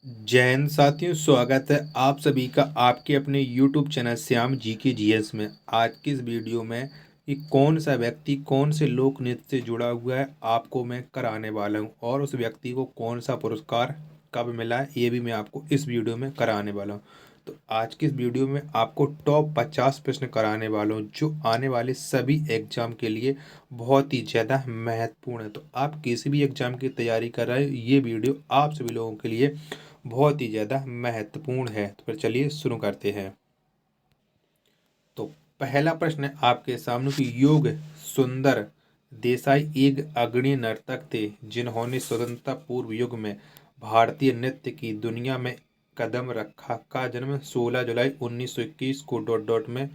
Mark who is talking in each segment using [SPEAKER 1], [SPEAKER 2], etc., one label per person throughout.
[SPEAKER 1] जय हिंद साथियों, स्वागत है आप सभी का आपके अपने YouTube चैनल श्याम जी के जीएस में। आज की इस वीडियो में कि कौन सा व्यक्ति कौन से लोक नृत्य से जुड़ा हुआ है आपको मैं कराने वाला हूं, और उस व्यक्ति को कौन सा पुरस्कार कब मिला है ये भी मैं आपको इस वीडियो में कराने वाला हूं। तो आज की इस वीडियो में आपको टॉप 50 प्रश्न कराने वाला हूँ जो आने वाले सभी एग्जाम के लिए बहुत ही ज़्यादा महत्वपूर्ण है। तो आप किसी भी एग्जाम की तैयारी कर रहे हैं, ये वीडियो आप सभी लोगों के लिए बहुत ही ज़्यादा महत्वपूर्ण है। तो फिर चलिए शुरू करते हैं। तो पहला प्रश्न है आपके सामने कि योग सुंदर देसाई एक अग्रणी नर्तक थे जिन्होंने स्वतंत्रता पूर्व युग में भारतीय नृत्य की दुनिया में कदम रखा। का जन्म 16 जुलाई 1921 को डॉट डॉट में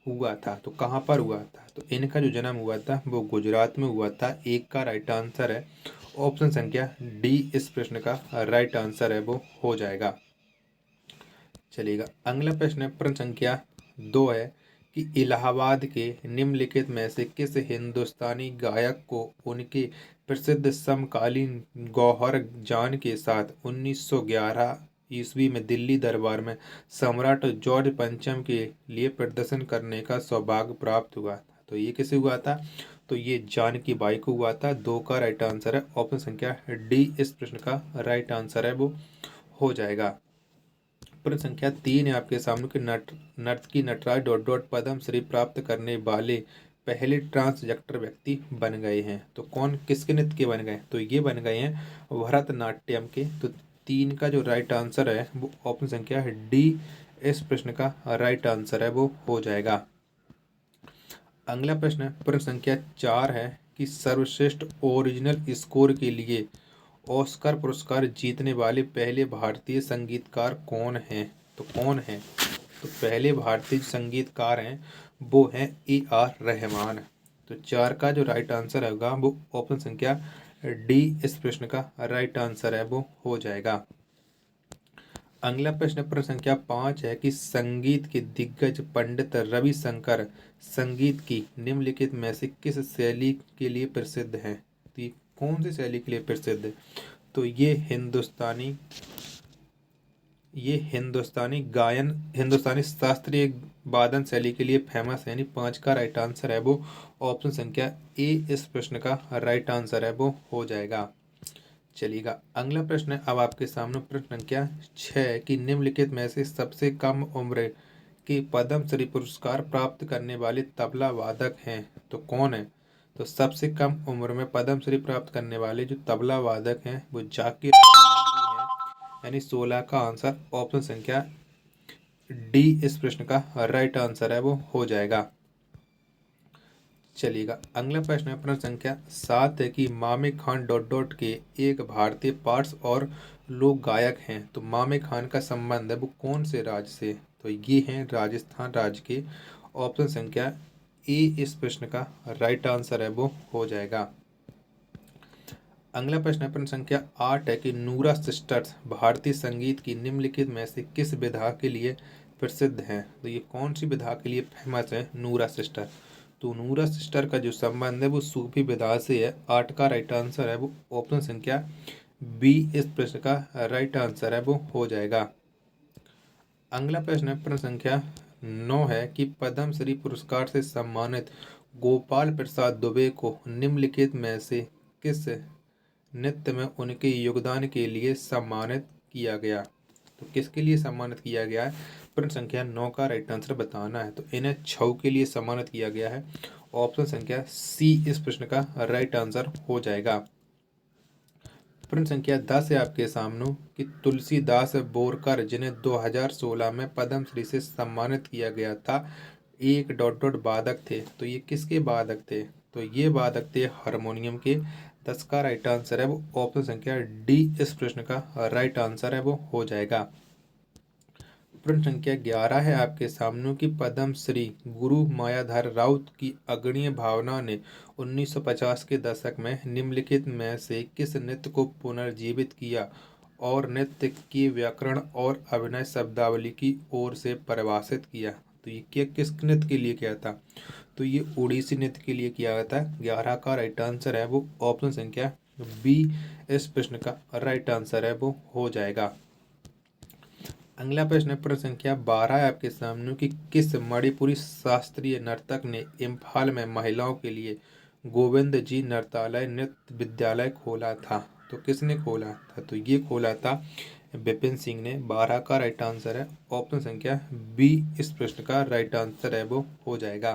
[SPEAKER 1] हुआ था। तो कहाँ पर हुआ था? तो इनका जो जन्म हुआ था वो गुजरात में हुआ था। एक का राइट आंसर है ऑप्शन संख्या डी। इस प्रश्न का राइट आंसर है वो हो जाएगा। चलेगा, अगला प्रश्न है प्रश्न संख्या 2 है कि इलाहाबाद के निम्नलिखित में से किस हिंदुस्तानी गायक को उनके प्रसिद्ध समकालीन गौहर जान के साथ 1911 ईस्वी में दिल्ली दरबार में सम्राट जॉर्ज पंचम के लिए प्रदर्शन करने का सौभाग्य प्राप्त हुआ था? तो ये किसे हुआ था? तो ये जानकी बाई को हुआ था। 2 का राइट आंसर है ऑप्शन संख्या डी। इस प्रश्न का राइट आंसर है वो हो जाएगा। प्रश्न संख्या 3 है आपके सामने कि नर्तकी नटराज डॉट डॉट पद्म श्री प्राप्त करने वाले पहले ट्रांसजेक्टर व्यक्ति बन गए हैं। तो कौन किसके नृत्य के बन गए? तो ये बन गए हैं भरतनाट्यम के। तो 3 का जो राइट आंसर है वो ऑप्शन संख्या डी। इस प्रश्न का राइट आंसर है वो हो जाएगा। अगला प्रश्न है प्रश्न संख्या 4 है कि सर्वश्रेष्ठ ओरिजिनल स्कोर के लिए ऑस्कर पुरस्कार जीतने वाले पहले भारतीय संगीतकार कौन हैं? तो कौन हैं? तो पहले भारतीय संगीतकार हैं वो हैं A R रहमान। तो 4 का जो राइट आंसर होगा वो ऑप्शन संख्या डी। इस प्रश्न का राइट आंसर है वो हो जाएगा। अगला प्रश्न प्रश्न संख्या 5 है कि संगीत के दिग्गज पंडित रविशंकर संगीत की निम्नलिखित में से किस शैली के लिए प्रसिद्ध हैं? तो ये कौन सी शैली के लिए प्रसिद्ध है? तो हिंदुस्तानी शास्त्रीय वादन शैली के लिए फेमस है। यानी 5 का राइट आंसर है वो ऑप्शन संख्या ए। इस प्रश्न का राइट आंसर है वो हो जाएगा। चलिएगा, अगला प्रश्न है अब आपके सामने प्रश्न संख्या 6 कि निम्नलिखित में से सबसे कम उम्र के पद्म श्री पुरस्कार प्राप्त करने वाले तबला वादक हैं? तो कौन है? तो सबसे कम उम्र में पद्म श्री प्राप्त करने वाले जो तबला वादक हैं वो जाकिर हुसैन जी हैं। यानी 16 का आंसर ऑप्शन संख्या डी। इस प्रश्न का राइट आंसर है वो हो जाएगा। चलिएगा, अगला प्रश्न है प्रश्न संख्या 7 है कि मामे खान डॉट डॉट के एक भारतीय पार्श्व और लोक गायक हैं। तो मामे खान का संबंध है वो कौन से राज्य से? तो ये हैं राजस्थान राज्य के। ऑप्शन संख्या ए। इस प्रश्न का राइट आंसर है वो हो जाएगा। अगला प्रश्न है प्रश्न संख्या 8 है कि नूरा सिस्टर्स भारतीय संगीत की निम्नलिखित में से किस विधा के लिए प्रसिद्ध हैं? तो ये कौन सी विधा के लिए फेमस है नूरा सिस्टर? तो नूरा सिस्टर का जो संबंध है वो सूफी विधा से है। 8 का राइट आंसर है वो ऑप्शन संख्या बी। इस प्रश्न का राइट आंसर है वो हो जाएगा। अगला प्रश्न है प्रश्न संख्या 9 है कि पद्म श्री पुरस्कार से सम्मानित गोपाल प्रसाद दुबे को निम्नलिखित में से किस नृत्य में उनके योगदान के लिए सम्मानित किया गया? तो किसके लिए सम्मानित किया गया है? प्रश्न संख्या 9 का राइट आंसर बताना है। तो इन्हें छऊ के लिए सम्मानित किया गया है। ऑप्शन संख्या सी। इस प्रश्न का राइट आंसर हो जाएगा। प्रश्न संख्या 10 है आपके सामने कि तुलसीदास बोरकर जिन्हें 2016 में पद्मश्री से सम्मानित किया गया था एक डॉट डॉट वादक थे। तो ये किसके वादक थे? तो ये वादक थे हारमोनियम के। 10 का राइट आंसर है वो ऑप्शन संख्या डी। इस प्रश्न का राइट आंसर है वो हो जाएगा। प्रश्न संख्या 11 है आपके सामने कि पद्मश्री गुरु मायाधर राउत की अग्रणी भावना ने 1950 के दशक में निम्नलिखित में से किस नृत्य को पुनर्जीवित किया और नृत्य के व्याकरण और अभिनय शब्दावली की ओर से परिभाषित किया? तो ये किस नृत्य के लिए किया था? तो ये ओडिसी नृत्य के लिए किया गया था। 11 का राइट आंसर है वो ऑप्शन संख्या बी। इस प्रश्न का राइट आंसर है वो हो जाएगा। अगला प्रश्न है, प्रश्न संख्या 12 है आपके सामने कि किस मणिपुरी शास्त्रीय नर्तक ने इम्फाल में महिलाओं के लिए गोविंद जी नृत्यालय नृत्य विद्यालय खोला था? तो किसने खोला था? तो ये खोला था विपिन सिंह ने। 12 का राइट आंसर है ऑप्शन संख्या बी, इस प्रश्न का राइट आंसर है वो हो जाएगा।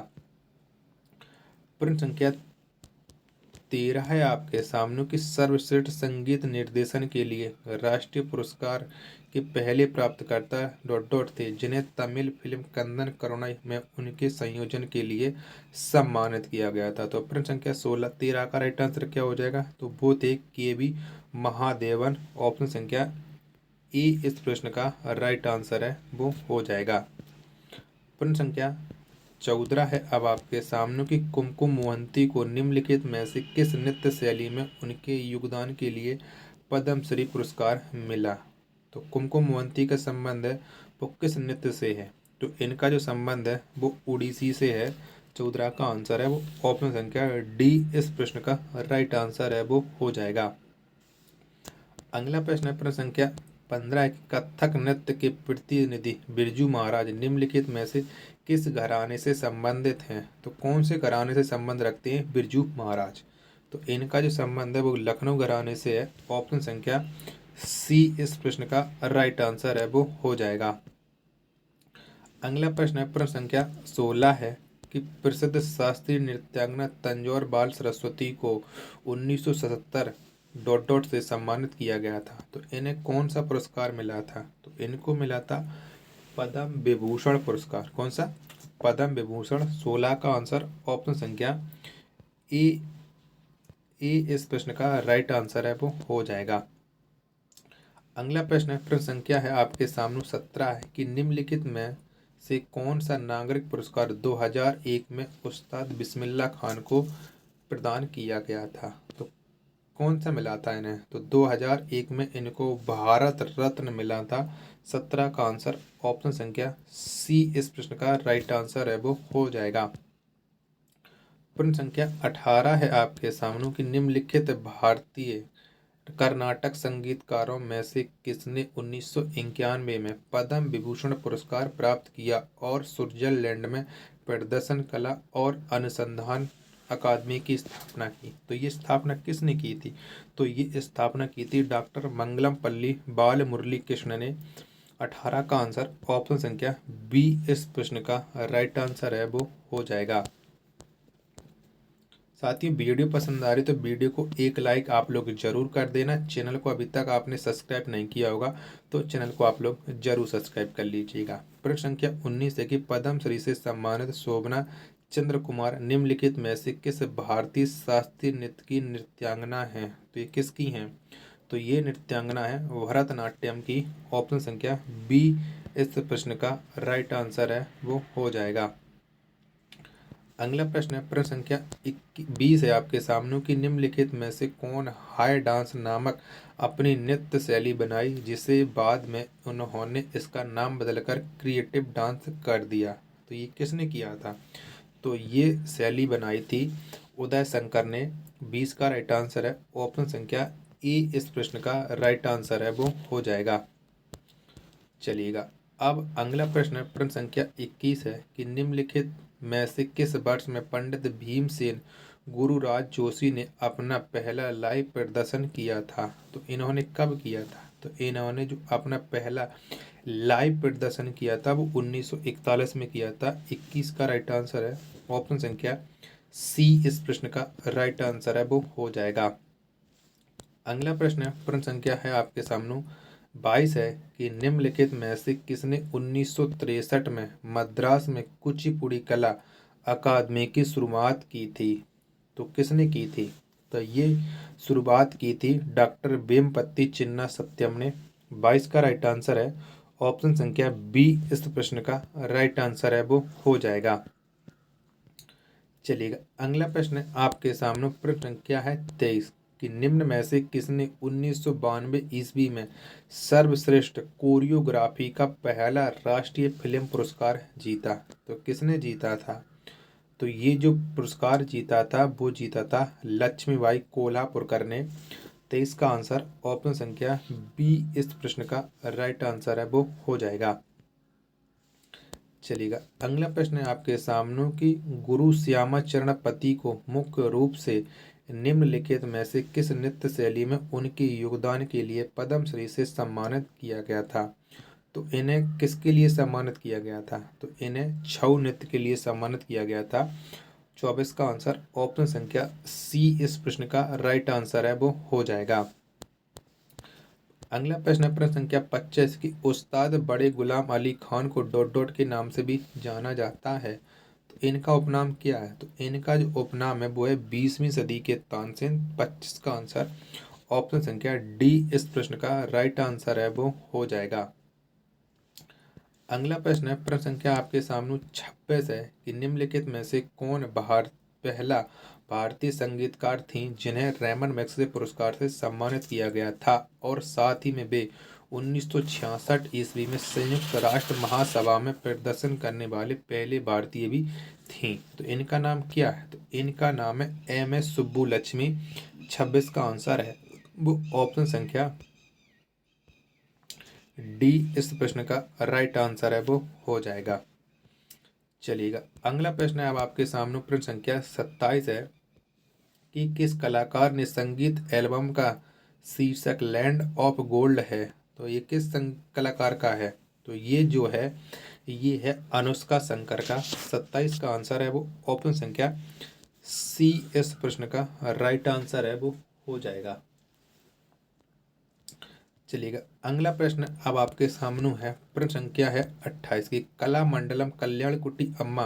[SPEAKER 1] प्रश्न संख्या 13 है आपके सामने कि सर्वश्रेष्ठ संगीत निर्देशन के लिए राष्ट्रीय पुरस्कार के पहले प्राप्तकर्ता डॉट डॉट थे, जिन्हें तमिल फिल्म कंदन करुणाई में उनके संयोजन के लिए सम्मानित किया गया था। तो प्रश्न संख्या 13 का राइट आंसर क्या हो जाएगा? तो वो थे के.वी. महादेवन। ऑप्शन संख्या ई, इस प्रश्न का राइट आंसर है वो हो जाएगा। प्रश्न संख्या 14 है अब आपके सामने कि कुमकुम मोहंती को निम्नलिखित में से किस नृत्य शैली में उनके योगदान के लिए पद्मश्री पुरस्कार मिला? तो कुमकुम मोहंती का संबंध है वो किस नृत्य से है? तो इनका जो संबंध है वो उड़ीसी से है। 14 का आंसर है वो ऑप्शन संख्या डी, इस प्रश्न का राइट आंसर है वो हो जाएगा। अगला प्रश्न है प्रश्न संख्या 15 है कि कथक नृत्य के प्रतिनिधि बिरजू महाराज निम्नलिखित में से किस घराने से संबंधित हैं? तो कौन से घराने से संबंध रखते हैं बिरजू महाराज? तो इनका जो संबंध है वो लखनऊ घराने से है। ऑप्शन संख्या सी, इस प्रश्न का राइट आंसर है वो हो जाएगा। अगला प्रश्न है प्रश्न संख्या 16 है कि प्रसिद्ध शास्त्रीय नृत्यांगना तंजौर बाल सरस्वती को 1977 डॉट डॉट से सम्मानित किया गया था। तो इन्हें कौन सा पुरस्कार मिला था? तो इनको मिला था पद्म विभूषण पुरस्कार। कौन सा? पद्म विभूषण। 16 का आंसर ऑप्शन संख्या ए, इस प्रश्न का राइट आंसर है वो हो जाएगा। अगला प्रश्न है प्रश्न संख्या है आपके सामने 17 है कि निम्नलिखित में से कौन सा नागरिक पुरस्कार 2001 में उस्ताद बिस्मिल्लाह खान को प्रदान किया गया था? तो कौन सा मिला था इन्हें? तो 2001 में इनको भारत रत्न मिला था। 17 का आंसर ऑप्शन संख्या सी, इस प्रश्न का राइट आंसर है वो हो जाएगा। प्रश्न संख्या 18 है आपके सामने कि निम्नलिखित भारतीय कर्नाटक संगीतकारों में से किसने 1991 में पद्म विभूषण पुरस्कार प्राप्त किया और स्विट्जरलैंड में प्रदर्शन कला और अनुसंधान अकादमी की स्थापना की? तो ये स्थापना किसने की थी? तो ये स्थापना की थी डॉक्टर मंगलम पल्ली बाल मुरली कृष्ण ने। 18 का आंसर ऑप्शन संख्या बी, इस प्रश्न का राइट आंसर है वो हो जाएगा। साथियों, वीडियो पसंद आ रही तो वीडियो को एक लाइक आप लोग जरूर कर देना। चैनल को अभी तक आपने सब्सक्राइब नहीं किया होगा तो चैनल को आप लोग जरूर सब्सक्राइब कर लीजिएगा। प्रश्न संख्या 19 है कि पद्मश्री से सम्मानित शोभना चंद्र कुमार निम्नलिखित में से किस भारतीय शास्त्रीय नृत्य की नृत्यांगना है? तो ये किसकी हैं? तो ये नृत्यांगना है भरतनाट्यम की। ऑप्शन संख्या बी, इस प्रश्न का राइट आंसर है वो हो जाएगा। अगला प्रश्न है प्रश्न संख्या 20 है आपके सामने कि निम्नलिखित में से कौन हाई डांस नामक अपनी नृत्य शैली बनाई, जिसे बाद में उन्होंने इसका नाम बदलकर क्रिएटिव डांस कर दिया? तो ये किसने किया था? तो ये शैली बनाई थी उदय शंकर ने। 20 का राइट आंसर है ऑप्शन संख्या ई, इस प्रश्न का राइट आंसर है वो हो जाएगा। चलिएगा, अब अगला प्रश्न है प्रश्न संख्या 21 है कि निम्नलिखित में से किस वर्ष में पंडित भीमसेन गुरुराज जोशी ने अपना पहला लाइव प्रदर्शन किया था? तो इन्होंने कब किया था? तो इन्होंने जो अपना पहला लाइव प्रदर्शन किया था वो 1941 में किया था। 21 का राइट आंसर है ऑप्शन संख्या सी, इस प्रश्न का राइट आंसर है वो हो जाएगा। अगला प्रश्न है प्रश्न संख्या है आपके सामने 22 है कि निम्नलिखित में से किसने 1963 में मद्रास में कुचिपुड़ी कला अकादमी की शुरुआत की थी? तो किसने की थी? तो ये शुरुआत की थी डॉक्टर वेम्पति चिन्ना सत्यम ने। 22 का राइट आंसर है ऑप्शन संख्या बी, इस प्रश्न का राइट आंसर है वो हो जाएगा। चलिएगा, अगला प्रश्न आपके सामने प्रश्न संख्या है 23 कि निम्न में से किसने 1992 ईस्वी में सर्वश्रेष्ठ कोरियोग्राफी का पहला राष्ट्रीय फिल्म पुरस्कार जीता? तो किसने जीता था? तो ये जो पुरस्कार जीता था वो जीता था लक्ष्मीबाई कोल्हापुरकर ने। 23 का आंसर ऑप्शन संख्या बी इस प्रश्न का राइट आंसर है, वो हो जाएगा। चलिएगा, अगला प्रश्न है आपके सामने कि गुरु श्यामाचरण पति को मुख्य रूप से निम्नलिखित में से किस नृत्य शैली में उनके योगदान के लिए पद्मश्री से सम्मानित किया गया था। तो इन्हें किसके लिए सम्मानित किया गया था, तो इन्हें छऊ नृत्य के लिए सम्मानित किया गया था। 24 का आंसर ऑप्शन संख्या सी इस प्रश्न का राइट आंसर है, वो हो जाएगा। अगला प्रश्न है प्रश्न संख्या 25 की उस्ताद बड़े Ghulam Ali Khan co dot dot के नाम से भी जाना जाता है, तो इनका उपनाम क्या है। तो इनका जो उपनाम है वो है 20वीं सदी के तानसेन। 25 का आंसर ऑप्शन संख्या डी इस प्रश्न का राइट आंसर है, वो हो जाएगा। अगला प्रश्न है प्रश्न संख्या आपके सामने 26 है कि निम्नलिखित में से कौन पहला भारतीय संगीतकार थी जिन्हें रैमन मैग्सेसे पुरस्कार से सम्मानित किया गया था, और साथ ही में वे 1966 ईस्वी में संयुक्त राष्ट्र महासभा में प्रदर्शन करने वाले पहले भारतीय भी थीं। तो इनका नाम क्या है, तो इनका नाम है एम.एस. सुब्बुलक्ष्मी। 26 का आंसर है वो ऑप्शन संख्या डी इस प्रश्न का राइट आंसर है, वो हो जाएगा। चलिएगा, अगला प्रश्न है अब आपके सामने प्रश्न संख्या 27 है कि किस कलाकार ने संगीत एल्बम का शीर्षक लैंड ऑफ गोल्ड है। तो ये किस कलाकार का है, तो ये जो है ये है अनुष्का शंकर का। 27 का आंसर है वो ऑप्शन संख्या सी इस प्रश्न का राइट आंसर है, वो हो जाएगा। चलिएगा, अगला प्रश्न अब आपके सामने है प्रश्न संख्या है 28 की कला मंडलम कल्याण कुटी अम्मा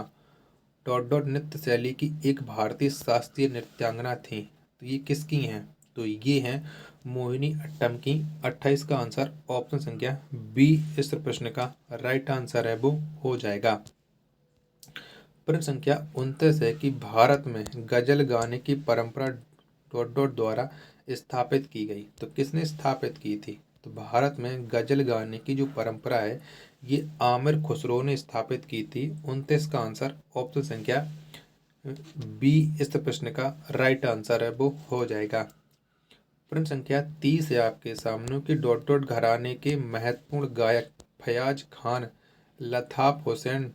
[SPEAKER 1] डॉट डॉट नृत्य शैली की एक भारतीय शास्त्रीय नृत्यांगना थी, तो ये किसकी हैं, तो ये हैं मोहिनी अट्टम की। 28 का आंसर ऑप्शन संख्या बी इस प्रश्न का राइट आंसर है, वो हो जाएगा। प्रश्न संख्या 29 है कि भारत में गजल गाने की परंपरा डॉट डॉट द्वारा स्थापित की गई, तो किसने स्थापित की थी। तो भारत में गजल गाने की जो परंपरा है ये आमिर खुसरो ने स्थापित की थी। 29 का आंसर ऑप्शन संख्या बी इस प्रश्न का राइट आंसर है, वो हो जाएगा। प्रश्न संख्या 30 है आपके सामने कि डॉट डॉट घराने के महत्वपूर्ण गायक फयाज खान, लताफ हुसैन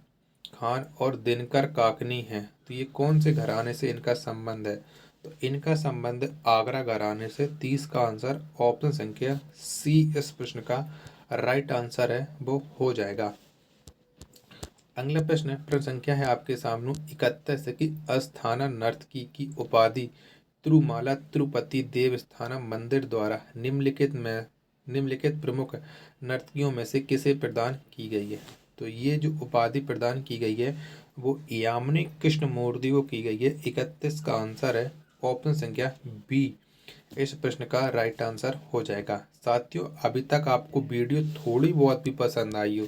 [SPEAKER 1] खान और दिनकर काकनी हैं, तो ये कौन से घराने से इनका संबंध है। तो इनका संबंध आगरा घराने से। 30 का आंसर ऑप्शन संख्या सी इस प्रश्न का राइट आंसर है, वो हो जाएगा। अगला प्रश्न है प्रश्न संख्या है आपके सामने 31 की अस्थाना नर्तकी की उपाधि तिरुमाला तिरुपति देवस्थानम मंदिर द्वारा निम्नलिखित प्रमुख नर्तकियों में से किसे प्रदान की गई है। तो ये जो उपाधि प्रदान की गई है वो यामिनी कृष्णमूर्ति को की गई है। 31 का आंसर है ऑप्शन संख्या बी इस प्रश्न का राइट आंसर हो जाएगा। साथियों, अभी तक आपको वीडियो थोड़ी बहुत भी पसंद आई हो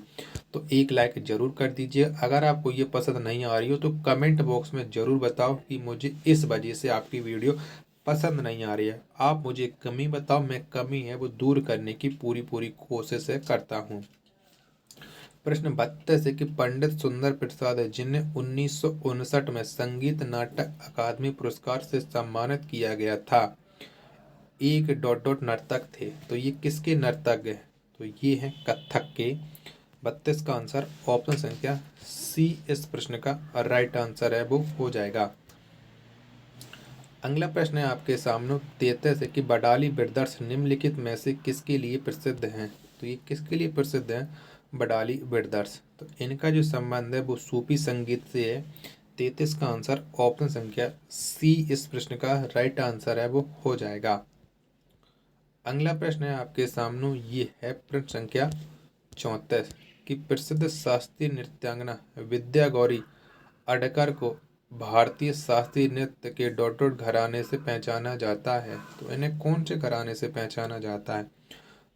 [SPEAKER 1] तो एक लाइक जरूर कर दीजिए। अगर आपको ये पसंद नहीं आ रही हो तो कमेंट बॉक्स में ज़रूर बताओ कि मुझे इस वजह से आपकी वीडियो पसंद नहीं आ रही है। आप मुझे कमी बताओ, मैं कमी है वो दूर करने की पूरी कोशिश करता हूँ। प्रश्न 32 है कि पंडित सुंदर प्रसाद है जिन्हें 1959 में संगीत नाटक अकादमी पुरस्कार से सम्मानित किया गया था, एक डॉट डॉट नर्तक थे, तो ये किसके नर्तक है, तो ये हैं कथक के। 32 का आंसर ऑप्शन संख्या सी इस प्रश्न का राइट आंसर है, वो हो जाएगा। अगला प्रश्न है आपके सामने 33 है कि बडाली ब्रदर्स निम्नलिखित में से किसके लिए प्रसिद्ध हैं। तो ये किसके लिए प्रसिद्ध हैं बडाली ब्रदर्स, तो इनका जो संबंध है वो सूफी संगीत से है। 33 का आंसर ऑप्शन संख्या सी इस प्रश्न का राइट आंसर है, वो हो जाएगा। अगला प्रश्न है आपके सामने ये है प्रश्न संख्या 34 कि प्रसिद्ध शास्त्रीय नृत्यांगना विद्या गौरी अडकर को भारतीय शास्त्रीय नृत्य के डॉट डॉट घराने से पहचाना जाता है, तो इन्हें कौन से घराने से पहचाना जाता है।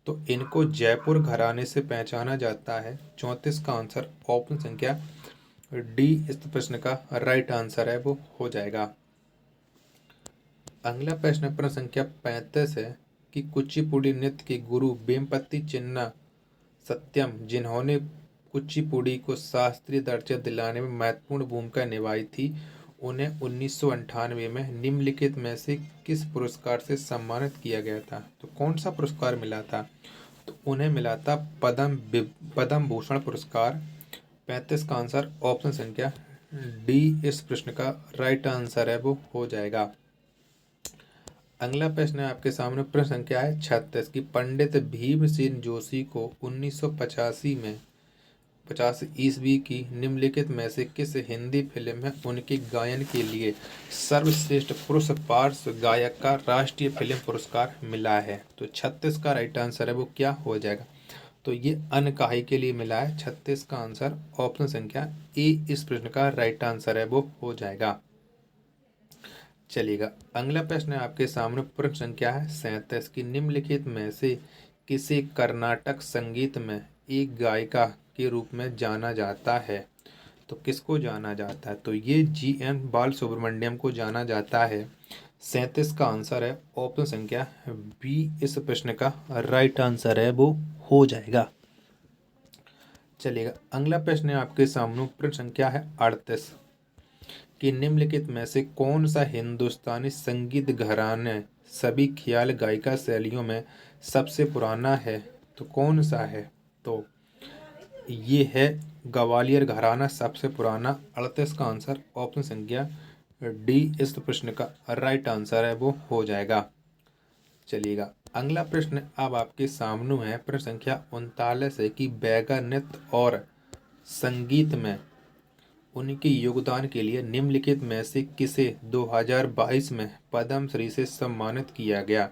[SPEAKER 1] तो इनको जयपुर घराने से पहचाना जाता है। 34 का आंसर ऑप्शन संख्या डी इस प्रश्न का राइट आंसर है, वो हो जाएगा। अगला प्रश्न प्रश्न संख्या 35 है कि कुचिपुड़ी नृत्य के गुरु वेम्पति चिन्ना सत्यम जिन्होंने कुचिपुड़ी को शास्त्रीय दर्जा दिलाने में महत्वपूर्ण भूमिका निभाई थी, उन्हें 1998 में निम्नलिखित में से किस पुरस्कार से सम्मानित किया गया था? तो कौन सा पुरस्कार मिला था? तो उन्हें मिला था पद्म भूषण पुरस्कार। 35 का आंसर ऑप्शन संख्या डी इस प्रश्न का राइट आंसर है, वो हो जाएगा। अगला प्रश्न है आपके सामने, प्रश्न संख्या है 36 की पंडित भीमसेन जोशी को 1985 में 50 ईस्वी की निम्नलिखित में से किस हिंदी फिल्म में उनके गायन के लिए सर्वश्रेष्ठ पुरुष पार्श्व गायक का राष्ट्रीय फिल्म पुरस्कार मिला है? तो 36 का राइट आंसर है, वो क्या हो जाएगा? तो ये अनकाही के लिए मिला है। 36 का आंसर ऑप्शन संख्या ए इस प्रश्न का राइट आंसर है, वो हो जाएगा। चलिएगा, अगला प्रश्न है आपके सामने, प्रश्न संख्या है 37 की निम्नलिखित में से किसे कर्नाटक संगीत में एक गायिका के रूप में जाना जाता है? तो किसको जाना जाता है? तो ये जी.एन. बालसुब्रमण्यम को जाना जाता है। 37 का आंसर है ऑप्शन संख्या बी इस प्रश्न का राइट आंसर है, वो हो जाएगा। चलिएगा, अगला प्रश्न है आपके सामने, प्रश्न संख्या है 38 कि निम्नलिखित में से कौन सा हिंदुस्तानी संगीत घराने सभी ख्याल गायिका शैलियों में सबसे पुराना है? तो कौन सा है? तो ये है ग्वालियर घराना सबसे पुराना। 38 का आंसर ऑप्शन संख्या डी इस प्रश्न का राइट आंसर है, वो हो जाएगा। चलिएगा, अगला प्रश्न अब आपके सामने है, प्रश्न संख्या 39 है कि बैगा नृत्य और संगीत में उनके योगदान के लिए निम्नलिखित में से किसे 2022 में पद्मश्री से सम्मानित किया गया?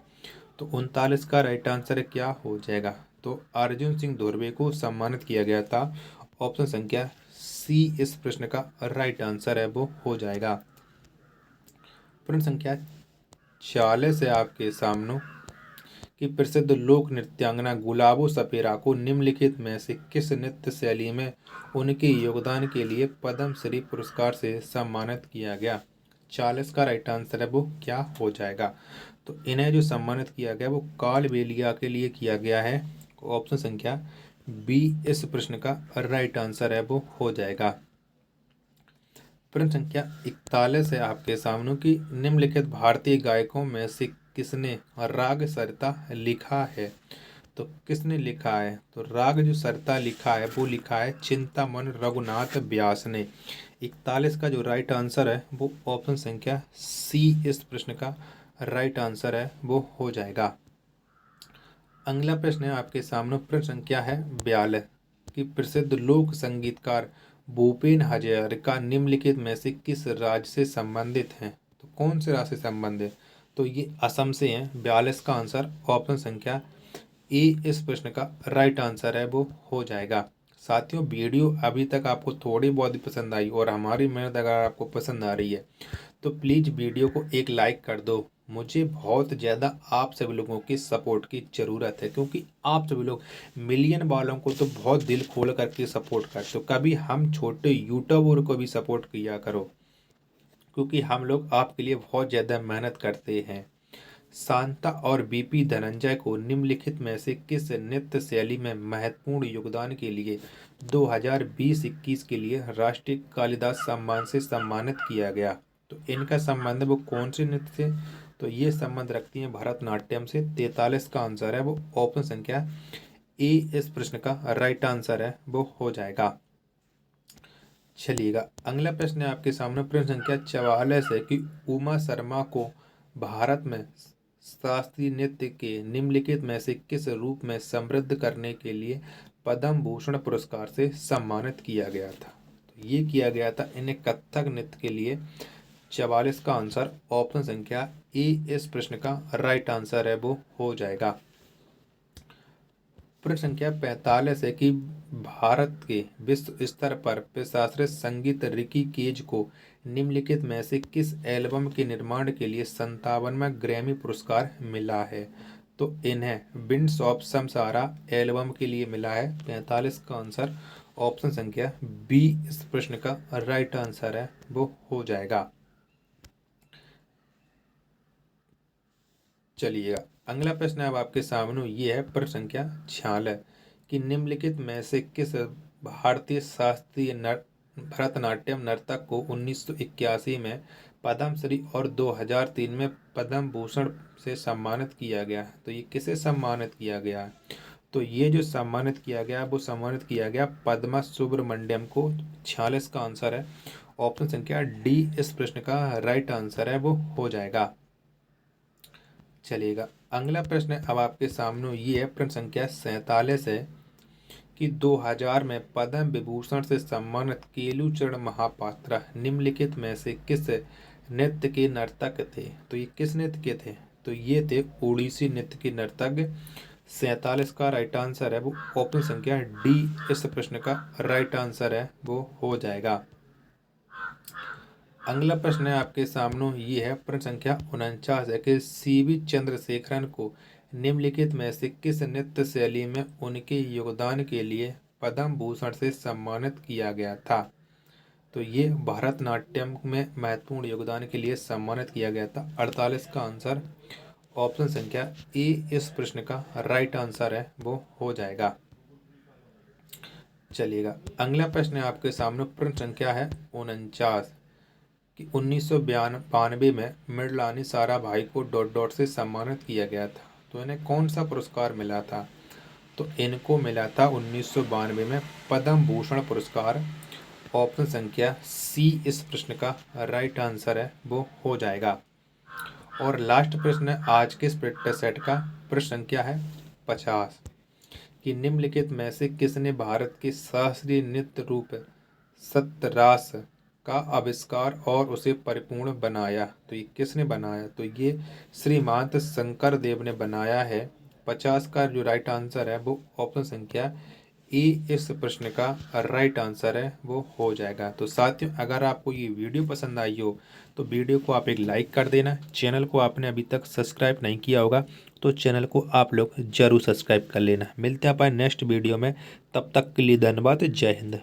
[SPEAKER 1] तो 39 का राइट आंसर क्या हो जाएगा? तो अर्जुन सिंह धुर्वे को सम्मानित किया गया था। ऑप्शन संख्या सी इस प्रश्न का राइट आंसर है, वो हो जाएगा। प्रश्न संख्या 46 है आपके सामने कि प्रसिद्ध लोक नृत्यांगना गुलाबो सपेरा को निम्नलिखित में से किस नृत्य शैली में उनके योगदान के लिए पद्मश्री पुरस्कार से सम्मानित किया गया? 40 का राइट आंसर है, वो क्या हो जाएगा? तो इन्हें जो सम्मानित किया गया वो कालबेलिया के लिए किया गया है। ऑप्शन संख्या बी इस प्रश्न का राइट आंसर है, वो हो जाएगा। प्रश्न संख्या 41 है आपके सामने कि निम्नलिखित भारतीय गायकों में से किसने राग सरिता लिखा है? तो किसने लिखा है? तो राग जो सरिता लिखा है वो लिखा है चिंतामन रघुनाथ व्यास ने। 41 का जो राइट आंसर है वो ऑप्शन संख्या सी इस प्रश्न का राइट आंसर है, वो हो जाएगा। अगला प्रश्न है आपके सामने, प्रश्न संख्या है 42 कि प्रसिद्ध लोक संगीतकार भूपेन हजारिका निम्नलिखित में से किस राज्य से संबंधित हैं? तो कौन से राज्य से संबंधित? तो ये असम से हैं। 42 का आंसर ऑप्शन संख्या ए इस प्रश्न का राइट आंसर है, वो हो जाएगा। साथियों, वीडियो अभी तक आपको थोड़ी बहुत ही पसंद आई और हमारी मेहनत अगर आपको पसंद आ रही है तो प्लीज़ वीडियो को एक लाइक कर दो। मुझे बहुत ज़्यादा आप सभी लोगों की सपोर्ट की ज़रूरत है, क्योंकि आप सभी लोग मिलियन वालों को तो बहुत दिल खोल करके सपोर्ट करते हो, कभी हम छोटे यूट्यूबर को भी सपोर्ट किया करो, क्योंकि हम लोग आपके लिए बहुत ज़्यादा मेहनत करते हैं। शांता और बीपी धनंजय को निम्नलिखित में से किस नृत्य शैली में महत्वपूर्ण योगदान के लिए 2020-21 के लिए राष्ट्रीय कालिदास सम्मान से सम्मानित किया गया? तो इनका संबंध है वो कौन से नृत्य से? तो ये संबंध रखती हैं भरतनाट्यम से। 43 का आंसर है वो ऑप्शन संख्या ए इस प्रश्न का राइट आंसर है, वो हो जाएगा। चलिएगा, अगला प्रश्न है आपके सामने, प्रश्न संख्या 44 है कि उमा शर्मा को भारत में शास्त्रीय नृत्य के निम्नलिखित में से किस रूप में समृद्ध करने के लिए पद्म भूषण पुरस्कार से सम्मानित किया गया था? तो ये किया गया था इन्हें कथक नृत्य के लिए। 44 का आंसर ऑप्शन संख्या ए इस प्रश्न का राइट आंसर है, वो हो जाएगा। प्रश्न संख्या 45 है कि भारत के विश्व स्तर पर प्रशास्त्रीय संगीत रिकी केज को निम्नलिखित में से किस एल्बम के निर्माण के लिए 57वां ग्रैमी पुरस्कार मिला है? तो इन्हें विंड्स ऑफ समसारा एल्बम के लिए मिला है। 45 का आंसर ऑप्शन संख्या बी इस प्रश्न का राइट आंसर है, वो हो जाएगा। चलिएगा, अगला प्रश्न अब आपके सामने ये है, प्रश्न संख्या 46 कि निम्नलिखित में से किस भारतीय शास्त्रीय भरतनाट्यम नर्तक को 1981 में पद्मश्री और 2003 में पद्म भूषण से सम्मानित किया गया। तो ये किसे सम्मानित किया गया? तो ये जो सम्मानित किया गया वो सम्मानित किया गया पद्मा सुब्रमण्यम को। 46 का आंसर है ऑप्शन संख्या डी इस प्रश्न का राइट आंसर है, वो हो जाएगा। चलिएगा अगला प्रश्न अब आपके सामने ये है, प्रश्न संख्या 47 है कि 2000 में पद्म विभूषण से सम्मानित केलूचरण महापात्रा निम्नलिखित में से किस नृत्य के नर्तक थे? तो ये किस नृत्य के थे? तो ये थे ओडिसी नृत्य के नर्तक। 47 का राइट आंसर है वो ऑप्शन संख्या डी इस प्रश्न का राइट आंसर है, वो हो जाएगा। अगला प्रश्न है आपके सामने ये है, प्रश्न संख्या 49 है कि सीवी चंद्रशेखरन को निम्नलिखित में से किस नृत्य शैली में उनके योगदान के लिए पद्म भूषण से सम्मानित किया गया था? तो ये भरतनाट्यम में महत्वपूर्ण योगदान के लिए सम्मानित किया गया था। 48 का आंसर ऑप्शन संख्या ए इस प्रश्न का राइट आंसर है, वो हो जाएगा। चलिएगा अगला प्रश्न है आपके सामने, प्रश्न संख्या है 49 कि 1992 में Mrinalini Sarabhai co dot dot से सम्मानित किया गया था। तो इन्हें कौन सा पुरस्कार मिला था? तो इनको मिला था 1992 में पद्म भूषण पुरस्कार। ऑप्शन संख्या सी इस प्रश्न का राइट आंसर है, वो हो जाएगा। और लास्ट प्रश्न आज के स्प्लिटर सेट का प्रश्न संख्या है 50 कि निम्नलिखित में से किसने भारत के शास्त्रीय नृत्य रूप सतरास का आविष्कार और उसे परिपूर्ण बनाया? तो ये किसने बनाया? तो ये श्रीमांत शंकर देव ने बनाया है। 50 का जो राइट आंसर है वो ऑप्शन संख्या ए इस प्रश्न का राइट आंसर है, वो हो जाएगा। तो साथियों अगर आपको ये वीडियो पसंद आई हो तो वीडियो को आप एक लाइक कर देना। चैनल को आपने अभी तक सब्सक्राइब नहीं किया होगा तो चैनल को आप लोग जरूर सब्सक्राइब कर लेना। मिलते हैं अपन नेक्स्ट वीडियो में, तब तक के लिए धन्यवाद। जय हिंद।